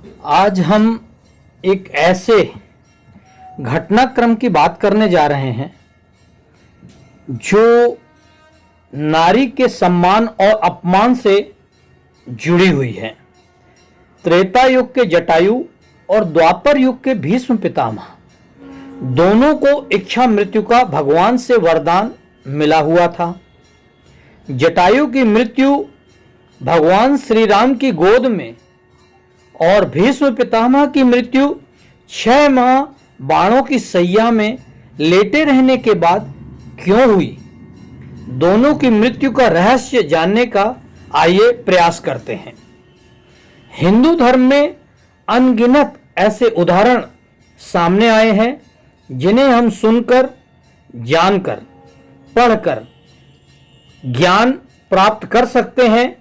आज हम एक ऐसे घटनाक्रम की बात करने जा रहे हैं जो नारी के सम्मान और अपमान से जुड़ी हुई है। त्रेता युग के जटायु और द्वापर युग के भीष्म पितामह दोनों को इच्छा मृत्यु का भगवान से वरदान मिला हुआ था। जटायु की मृत्यु भगवान श्री राम की गोद में और भीष्म पितामह की मृत्यु 6 माह बाणों की सैया में लेटे रहने के बाद क्यों हुई, दोनों की मृत्यु का रहस्य जानने का आइए प्रयास करते हैं। हिंदू धर्म में अनगिनत ऐसे उदाहरण सामने आए हैं जिन्हें हम सुनकर, जानकर, पढ़कर ज्ञान प्राप्त कर सकते हैं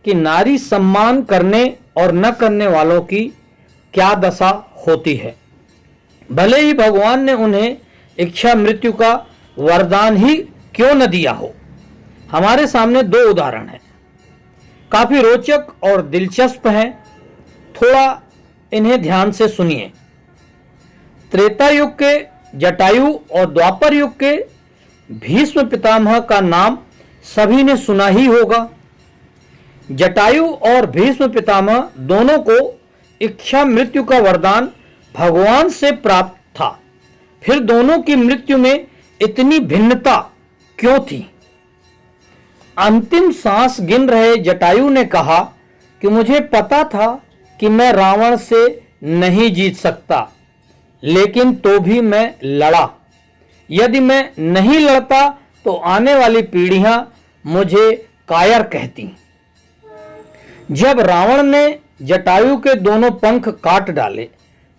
कि नारी सम्मान करने और न करने वालों की क्या दशा होती है। भले ही भगवान ने उन्हें इच्छा मृत्यु का वरदान ही क्यों न दिया हो। हमारे सामने 2 उदाहरण हैं, काफी रोचक और दिलचस्प हैं। थोड़ा इन्हें ध्यान से सुनिए। त्रेता युग के जटायु और द्वापर युग के भीष्म पितामह का नाम सभी ने सुना ही होगा। जटायु और भीष्म पितामह दोनों को इच्छा मृत्यु का वरदान भगवान से प्राप्त था। फिर दोनों की मृत्यु में इतनी भिन्नता क्यों थी? अंतिम सांस गिन रहे जटायु ने कहा कि मुझे पता था कि मैं रावण से नहीं जीत सकता, लेकिन तो भी मैं लड़ा। यदि मैं नहीं लड़ता तो आने वाली पीढ़ियां मुझे कायर कहती। जब रावण ने जटायु के दोनों पंख काट डाले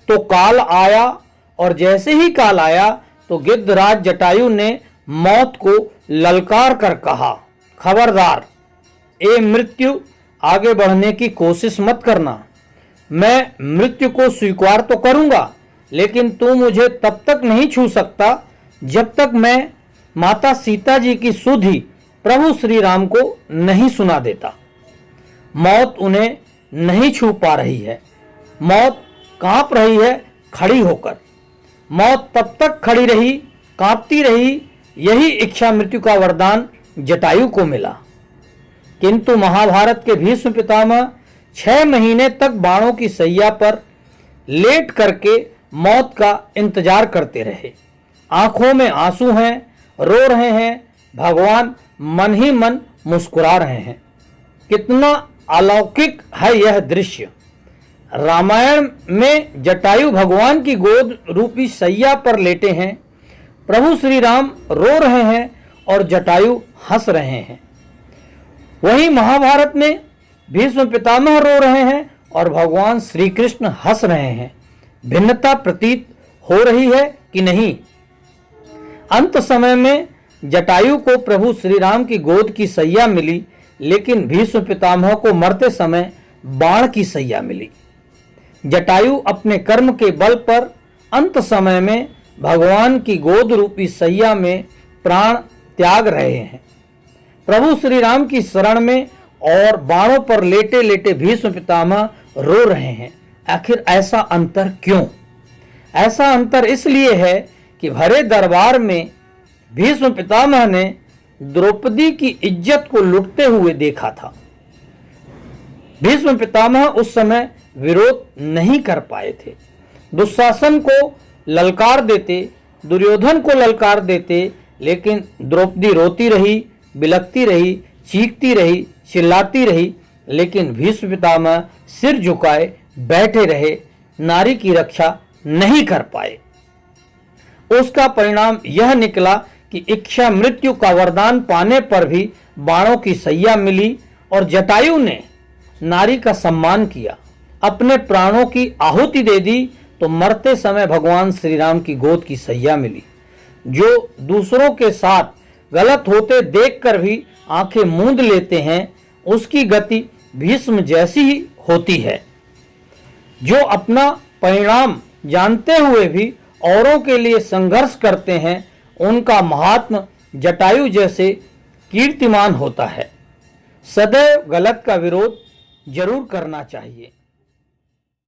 तो काल आया, और जैसे ही काल आया तो गिद्धराज जटायु ने मौत को ललकार कर कहा, खबरदार ए मृत्यु, आगे बढ़ने की कोशिश मत करना। मैं मृत्यु को स्वीकार तो करूंगा, लेकिन तू मुझे तब तक नहीं छू सकता जब तक मैं माता सीता जी की सुधि प्रभु श्री राम को नहीं सुना देता। मौत उन्हें नहीं छू पा रही है। मौत कांप रही है खड़ी होकर। मौत तब तक खड़ी रही, कांपती रही। यही इच्छा मृत्यु का वरदान जटायु को मिला। किंतु महाभारत के भीष्म पितामह 6 महीने तक बाणों की सैया पर लेट करके मौत का इंतजार करते रहे। आंखों में आंसू हैं, रो रहे हैं, भगवान मन ही मन मुस्कुरा रहे हैं। कितना अलौकिक है यह दृश्य। रामायण में जटायु भगवान की गोद रूपी सैया पर लेटे हैं, प्रभु श्री राम रो रहे हैं और जटायु हंस रहे हैं। वहीं महाभारत में भीष्म पितामह रो रहे हैं और भगवान श्री कृष्ण हंस रहे हैं। भिन्नता प्रतीत हो रही है कि नहीं? अंत समय में जटायु को प्रभु श्री राम की गोद की सैया मिली, लेकिन भीष्म पितामह को मरते समय बाण की सैया मिली। जटायु अपने कर्म के बल पर अंत समय में भगवान की गोद रूपी सैया में प्राण त्याग रहे हैं। प्रभु श्री राम की शरण में और बाणों पर लेटे लेटे भीष्म पितामह रो रहे हैं। आखिर ऐसा अंतर क्यों? ऐसा अंतर इसलिए है कि भरे दरबार में भीष्म पितामह ने द्रौपदी की इज्जत को लुटते हुए देखा था। भीष्म पितामह उस समय विरोध नहीं कर पाए थे। दुशासन को ललकार देते, दुर्योधन को ललकार देते, लेकिन द्रौपदी रोती रही, बिलखती रही, चीखती रही, चिल्लाती रही, लेकिन भीष्म पितामह सिर झुकाए बैठे रहे, नारी की रक्षा नहीं कर पाए। उसका परिणाम यह निकला कि इच्छा मृत्यु का वरदान पाने पर भी बाणों की सैया मिली और जटायु ने नारी का सम्मान किया, अपने प्राणों की आहुति दे दी, तो मरते समय भगवान श्री राम की गोद की सैया मिली। जो दूसरों के साथ गलत होते देखकर भी आंखें मूंद लेते हैं, उसकी गति भीष्म जैसी ही होती है। जो अपना परिणाम जानते हुए भी औरों के लिए संघर्ष करते हैं, उनका महात्म जटायु जैसे कीर्तिमान होता है। सदैव गलत का विरोध जरूर करना चाहिए।